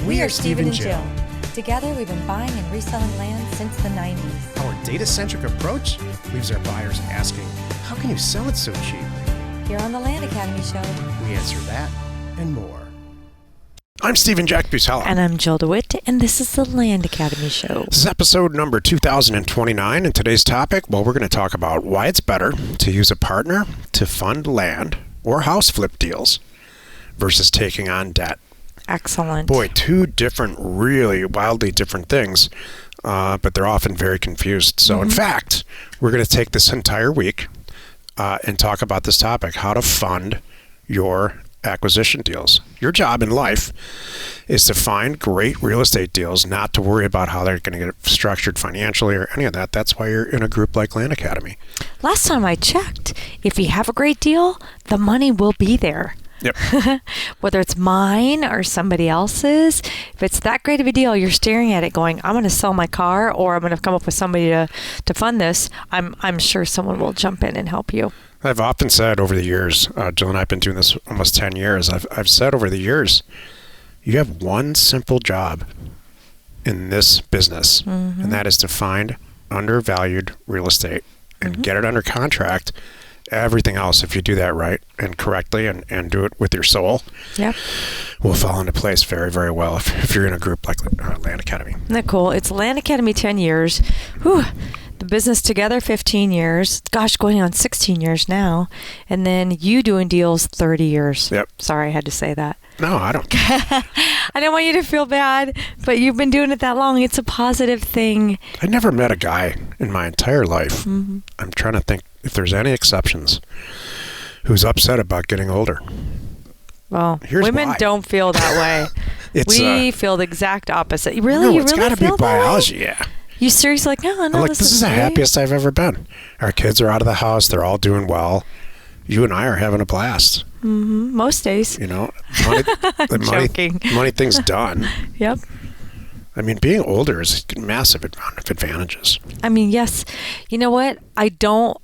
We are Steve and Jill. Together, we've been buying and reselling land since the 90s. Our data-centric approach leaves our buyers asking, how can you sell it so cheap? Here on the Land Academy Show, We answer that and more. I'm Steve and Jack Butala. and I'm Jill DeWit, and this is the Land Academy Show. This is episode number 2029, and today's topic, well, we're going to talk about why it's better to use a partner to fund land or house flip deals versus taking on debt. Excellent. Boy, two different, really wildly different things, but they're often very confused. So, in fact, we're going to take this entire week and talk about this topic, how to fund your acquisition deals. Your job in life is to find great real estate deals, not to worry about how they're going to get structured financially or any of that. That's why you're in a group like Land Academy. Last time I checked, if you have a great deal, the money will be there. Yep. Whether it's mine or somebody else's, if it's that great of a deal, you're staring at it going, I'm going to sell my car or I'm going to come up with somebody to fund this. I'm sure someone will jump in and help you. I've often said over the years, Jill and I have been doing this almost 10 years. I've said over the years, you have one simple job in this business, and that is to find undervalued real estate and get it under contract. Everything else, if you do that right and correctly and do it with your soul, will fall into place very, very well if you're in a group like Land Academy. Isn't that cool? It's Land Academy 10 years. Whew. The business together 15 years. Gosh, going on 16 years now. And then you doing deals 30 years. Yep. Sorry, I had to say that. No, I don't. I don't want you to feel bad, but you've been doing it that long. It's a positive thing. I never met a guy in my entire life. I'm trying to think if there's any exceptions who's upset about getting older. Well, Here's women why. don't feel that way. We feel the exact opposite. Really? No, You it's really got to be feel that way? biology, yeah. You seriously like, no, I'm like, this is the great. happiest I've ever been. Our kids are out of the house. They're all doing well. You and I are having a blast. Most days. You know, money thing's done. Yep. I mean, being older is a massive amount of advantages. I mean, yes. You know what? I don't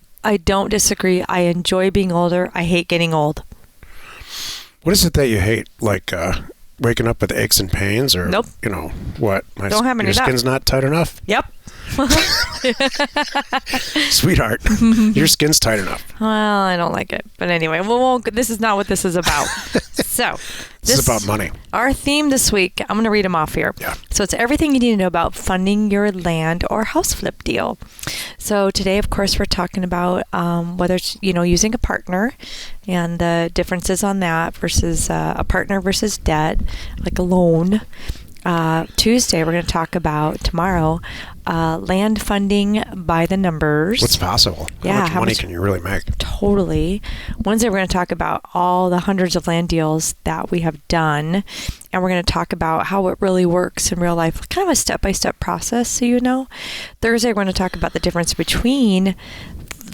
disagree. I enjoy being older. I hate getting old. What is it that you hate? Like waking up with aches and pains, or Nope. you know what? Don't have any your of that. skin's not tight enough. Yep. Sweetheart, your skin's tight enough. Well, I don't like it. But anyway, this is not what this is about. So, This is about money. Our theme this week, I'm going to read them off here. Yeah. So it's everything you need to know about funding your land or house flip deal. So today, of course, we're talking about whether it's, using a partner and the differences on that versus a partner versus debt, like a loan. Tuesday, we're going to talk about tomorrow land funding by the numbers. What's possible? How much money can you really make? Totally. Wednesday, we're going to talk about all the hundreds of land deals that we have done. And we're going to talk about how it really works in real life, kind of a step-by-step process, so you know. Thursday, we're going to talk about the difference between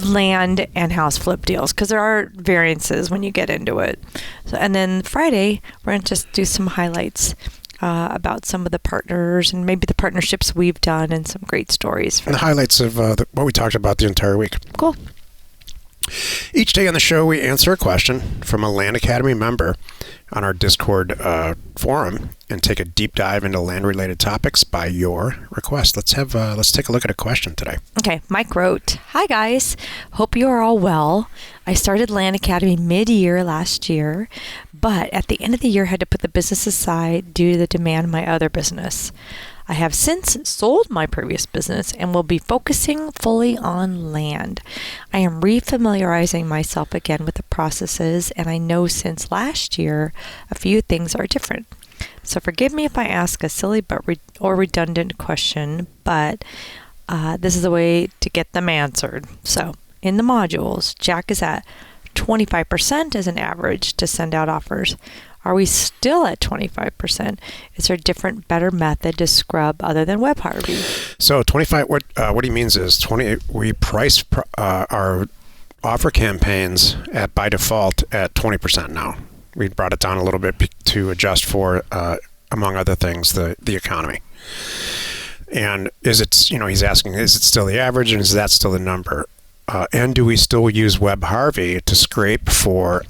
land and house flip deals, because there are variances when you get into it. So, and then Friday, we're going to just do some highlights about some of the partners and maybe the partnerships we've done and some great stories. And the highlights of what we talked about the entire week. Cool. Each day on the show, we answer a question from a Land Academy member on our Discord forum and take a deep dive into land-related topics by your request. Let's take a look at a question today. Okay, Mike wrote, "Hi guys, hope you are all well. I started Land Academy mid-year last year, but at the end of the year had to put the business aside due to the demand of my other business. I have since sold my previous business and will be focusing fully on land. I am refamiliarizing myself again with the processes, and I know since last year a few things are different. So forgive me if I ask a silly or redundant question, but this is a way to get them answered. So in the modules, Jack is at 25% as an average to send out offers. Are we still at 25%? Is there a different, better method to scrub other than Web Harvey?" So 25. What he means is 20. We price our offer campaigns by default at 20% now. We brought it down a little bit to adjust for, among other things, the economy. And he's asking, is it still the average, and is that still the number? And do we still use Web Harvey to scrape for,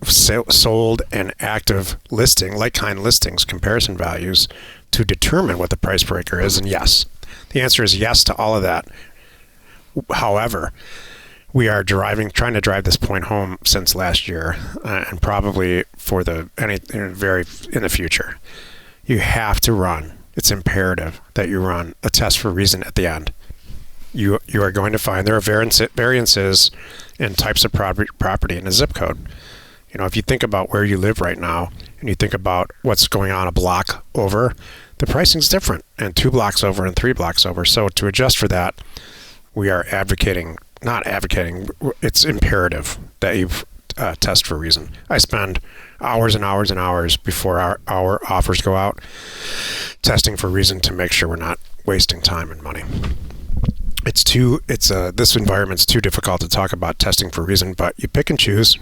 sold and active listing, like-kind listings, comparison values to determine what the price breaker is? And yes, the answer is yes to all of that. However, we are trying to drive this point home since last year, and probably for in the future. You have to run. It's imperative that you run a test for reason at the end. You are going to find there are variances in types of property in a zip code. If you think about where you live right now, and you think about what's going on a block over, the pricing's different, and 2 blocks over and 3 blocks over. So to adjust for that, we are not advocating, it's imperative that you test for reason. I spend hours and hours and hours before our offers go out testing for reason to make sure we're not wasting time and money. This environment's too difficult to talk about testing for reason, but you pick and choose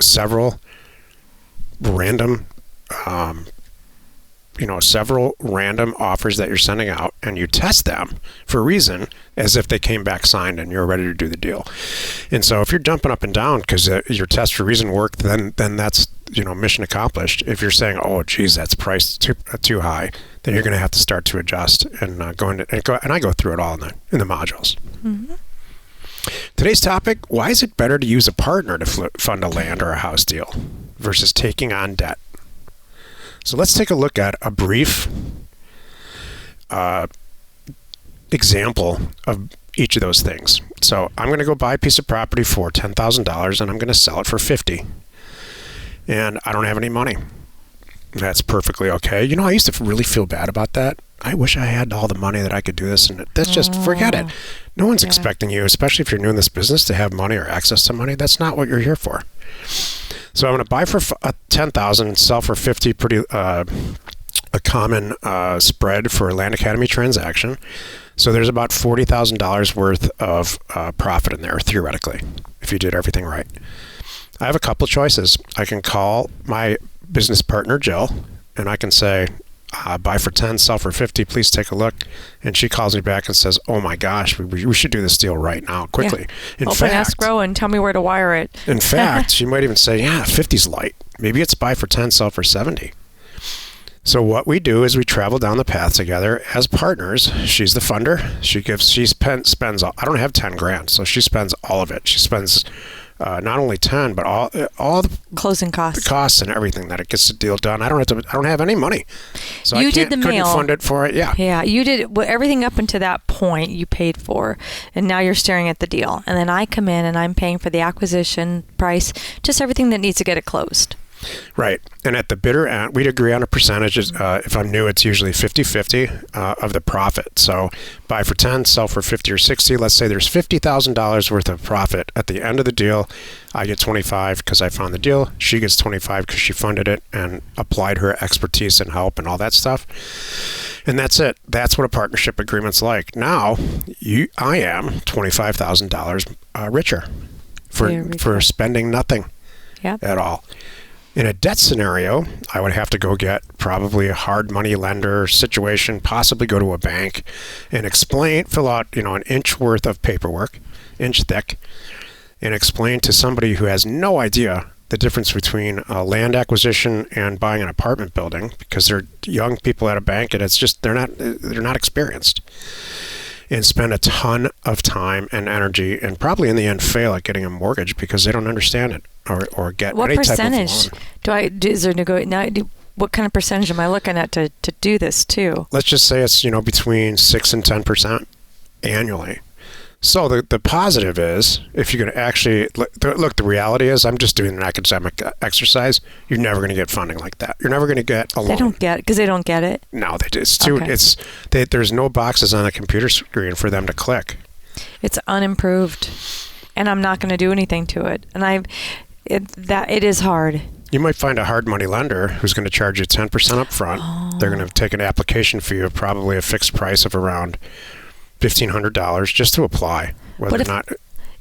several random offers that you're sending out, and you test them for reason as if they came back signed and you're ready to do the deal. And so if you're jumping up and down because your test for reason worked, then that's mission accomplished. If you're saying, oh geez, that's priced too high, then you're going to have to start to adjust and I go through it all in the modules. Mm-hmm. Today's topic: why is it better to use a partner to fund a land or a house deal versus taking on debt? So let's take a look at a brief example of each of those things. So I'm going to go buy a piece of property for $10,000 and I'm going to sell it for $50,000. And I don't have any money. That's perfectly okay. I used to really feel bad about that. I wish I had all the money that I could do this, and that's just forget it. No one's expecting you, especially if you're new in this business, to have money or access to money. That's not what you're here for. So I'm going to buy for $10,000 and sell for $50,000. Pretty a common spread for a Land Academy transaction. So there's about $40,000 worth of profit in there, theoretically, if you did everything right. I have a couple choices. I can call my business partner, Jill, and I can say, buy for 10, sell for 50, please take a look. And she calls me back and says, oh my gosh, we should do this deal right now, quickly. Yeah. Open escrow and tell me where to wire it. In fact, she might even say, 50's light. Maybe it's buy for 10, sell for 70. So what we do is we travel down the path together as partners. She's the funder. She spends all, I don't have 10 grand, so she spends all of it. She spends not only 10, but all the closing costs, the costs and everything that it gets the deal done. I don't have any money, so couldn't fund it for it. Yeah, you did everything up until that point. You paid for, and now you're staring at the deal. And then I come in and I'm paying for the acquisition price, just everything that needs to get it closed. Right. And at the bidder end, we'd agree on a percentage. If I'm new, it's usually 50-50 of the profit. So buy for 10, sell for 50 or 60. Let's say there's $50,000 worth of profit. At the end of the deal, I get 25 because I found the deal. She gets 25 because she funded it and applied her expertise and help and all that stuff. And that's it. That's what a partnership agreement's like. Now, I am $25,000 richer for spending nothing at all. In a debt scenario, I would have to go get probably a hard money lender situation, possibly go to a bank and fill out, an inch worth of paperwork, inch thick, and explain to somebody who has no idea the difference between a land acquisition and buying an apartment building, because they're young people at a bank and it's just they're not experienced. And spend a ton of time and energy, and probably in the end fail at getting a mortgage because they don't understand it or get what any percentage type of loan. Is there what kind of percentage am I looking at to do this too? Let's just say it's between 6 and 10% annually. So the positive is, if you're going to actually look, the reality is, I'm just doing an academic exercise. You're never going to get funding like that. You're never going to get a loan. They don't get it because they don't get it. No, it's too. Okay. There's no boxes on a computer screen for them to click. It's unimproved, and I'm not going to do anything to it. And it is hard. You might find a hard money lender who's going to charge you 10% up front. Oh. They're going to take an application fee of probably a fixed price of around $1,500 just to apply.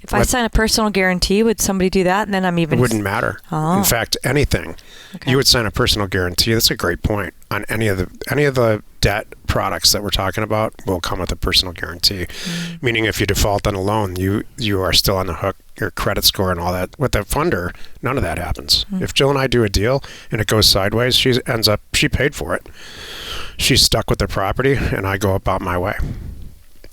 If I sign a personal guarantee, would somebody do that? And then it wouldn't matter. Oh. In fact, anything. Okay. You would sign a personal guarantee. That's a great point. On any of the debt products that we're talking about will come with a personal guarantee. Meaning if you default on a loan, you are still on the hook, your credit score and all that. With the funder, none of that happens. If Jill and I do a deal and it goes sideways, she paid for it. She's stuck with the property and I go about my way.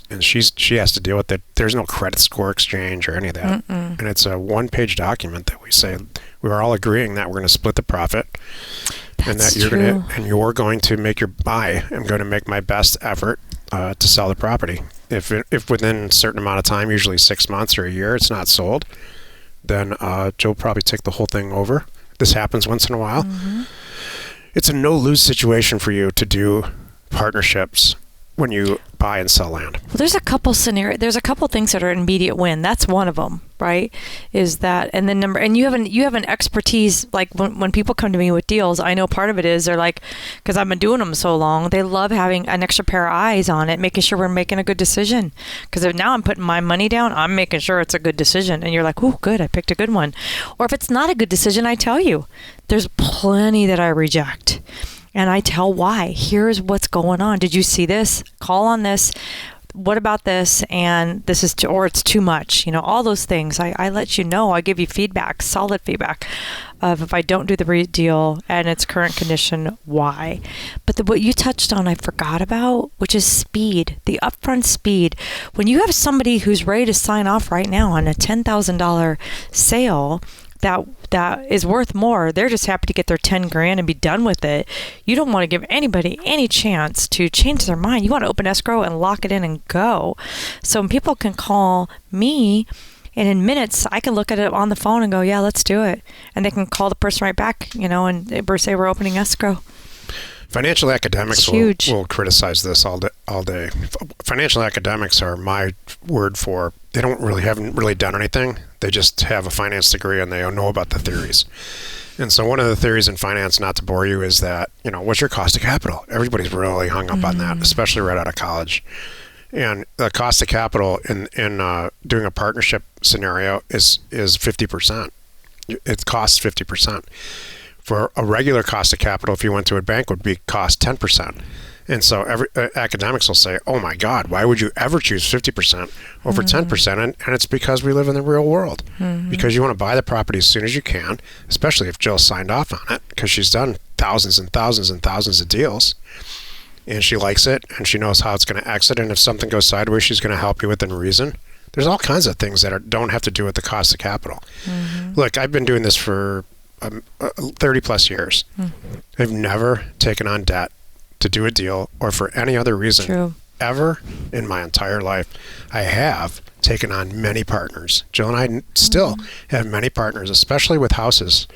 And she has to deal with it. There's no credit score exchange or any of that. And it's a one-page document that we say we're all agreeing that we're going to split the profit. And that you're going to make your buy. I'm going to make my best effort to sell the property. If within a certain amount of time, usually 6 months or a year, it's not sold, then Joe will probably take the whole thing over. This happens once in a while. It's a no-lose situation for you to do partnerships when you buy and sell land. Well, there's a couple things that are an immediate win. That's one of them, right? Is that, and then you have an expertise. Like when people come to me with deals, I know part of it is they're like, because I've been doing them so long, they love having an extra pair of eyes on it, making sure we're making a good decision. Because if now I'm putting my money down, I'm making sure it's a good decision. And you're like, oh, good, I picked a good one. Or if it's not a good decision, I tell you, there's plenty that I reject. And I tell why. Here's what's going on. Did you see this? Call on this. What about this? And this is or it's too much. All those things. I let you know. I give you feedback, solid feedback of if I don't do the deal and its current condition, why. But what you touched on, I forgot about, which is speed, the upfront speed. When you have somebody who's ready to sign off right now on a $10,000 sale, that is worth more. They're just happy to get their 10 grand and be done with it. You don't want to give anybody any chance to change their mind. You want to open escrow and lock it in and go. So when people can call me, and in minutes, I can look at it on the phone and go, yeah, let's do it. And they can call the person right back, and say we're opening escrow. Financial academics will criticize this all day. Financial academics are my word for they haven't really done anything. They just have a finance degree and they don't know about the theories. And so one of the theories in finance, not to bore you, is that, what's your cost of capital? Everybody's really hung up on that, especially right out of college. And the cost of capital in doing a partnership scenario is 50%. It costs 50%. For a regular cost of capital, if you went to a bank, would be cost 10%. And so academics will say, oh my God, why would you ever choose 50% over 10%? And it's because we live in the real world. Because you want to buy the property as soon as you can, especially if Jill signed off on it, because she's done thousands and thousands and thousands of deals. And she likes it, and she knows how it's going to exit. And if something goes sideways, she's going to help you within reason. There's all kinds of things that don't have to do with the cost of capital. Look, I've been doing this for 30 plus years. I've never taken on debt to do a deal or for any other reason ever in my entire life. I have taken on many partners. Jill and I still have many partners, especially with houses.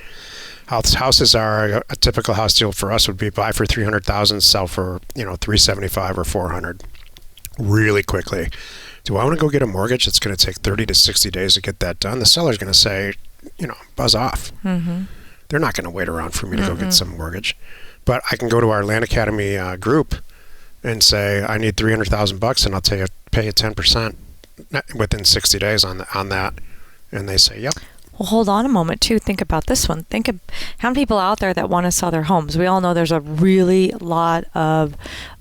Houses are a typical house deal for us would be buy for $300,000, sell for $375,000 or $400,000 really quickly. Do I want to go get a mortgage? It's going to take 30 to 60 days to get that done. The seller's going to say, buzz off. They're not going to wait around for me to go get some mortgage. But I can go to our Land Academy group and say, I need $300,000 and I'll pay you 10% within 60 days on that. And they say, yep. Well, hold on a moment, too. Think about this one. Think of how many people out there that want to sell their homes. We all know there's a really lot of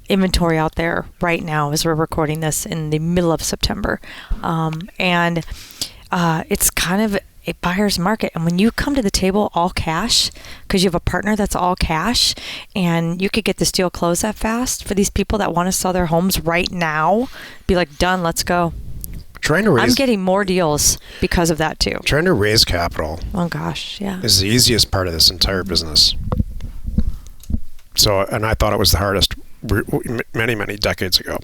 inventory out there right now as we're recording this in the middle of September. And it's kind of a buyer's market. And when you come to the table all cash, because you have a partner that's all cash, and you could get this deal closed that fast for these people that want to sell their homes right now, be like, done, let's go. I'm getting more deals because of that too. Trying to raise capital. Oh gosh, yeah. Is the easiest part of this entire business. So, and I thought it was the hardest many, many decades ago.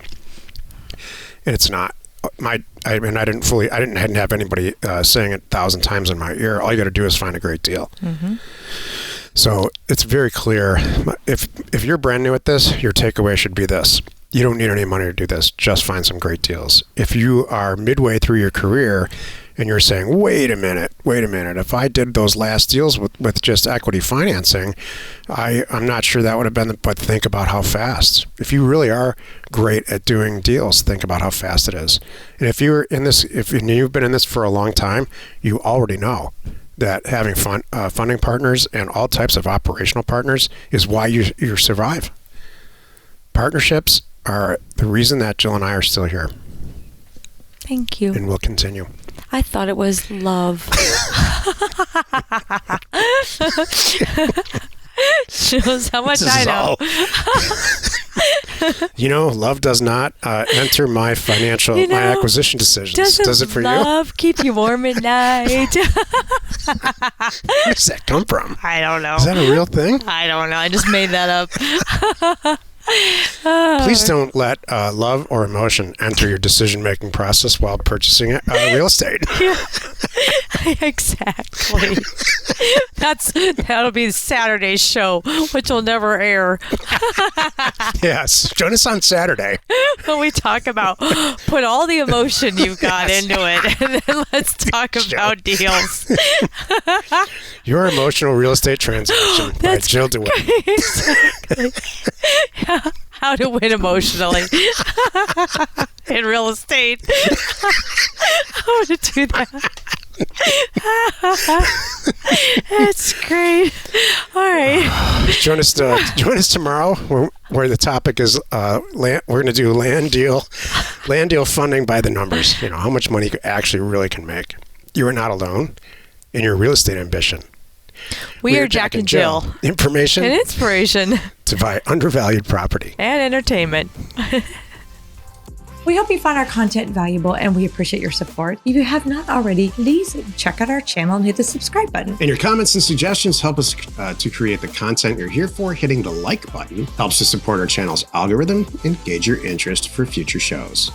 And it's not. I didn't have anybody saying it 1,000 times in my ear. All you got to do is find a great deal. So it's very clear. If you're brand new at this, your takeaway should be this. You don't need any money to do this. Just find some great deals. If you are midway through your career and you're saying, wait a minute, if I did those last deals with just equity financing, I'm not sure that would have been, but think about how fast. If you really are great at doing deals, think about how fast it is. And if you've been in this for a long time, you already know that having funding partners and all types of operational partners is why you survive. Partnerships are the reason that Jill and I are still here. Thank you. And will continue. I thought it was love. Shows how much I know. You know, love does not enter my financial, my acquisition decisions. Does it for you? Love keep you warm at night? Where does that come from? I don't know. Is that a real thing? I don't know. I just made that up. Please don't let love or emotion enter your decision-making process while purchasing real estate. Yeah. Exactly. That'll be Saturday's show, which will never air. Yes, join us on Saturday when we talk about put all the emotion you've got into it, and then let's talk about deals. Your emotional real estate transaction by Jill DeWit. Exactly. Yeah. How to win emotionally in real estate. I want to do that. That's great. All right. Join us tomorrow, where the topic is we're going to do land deal funding by the numbers. You know how much money you actually really can make. You are not alone in your real estate ambition. We are Jack and Jill. Information and inspiration to buy undervalued property and entertainment. We hope you found our content valuable and we appreciate your support. If you have not already, please check out our channel and hit the subscribe button. And your comments and suggestions help us to create the content you're here for. Hitting the like button helps to support our channel's algorithm and gauge your interest for future shows.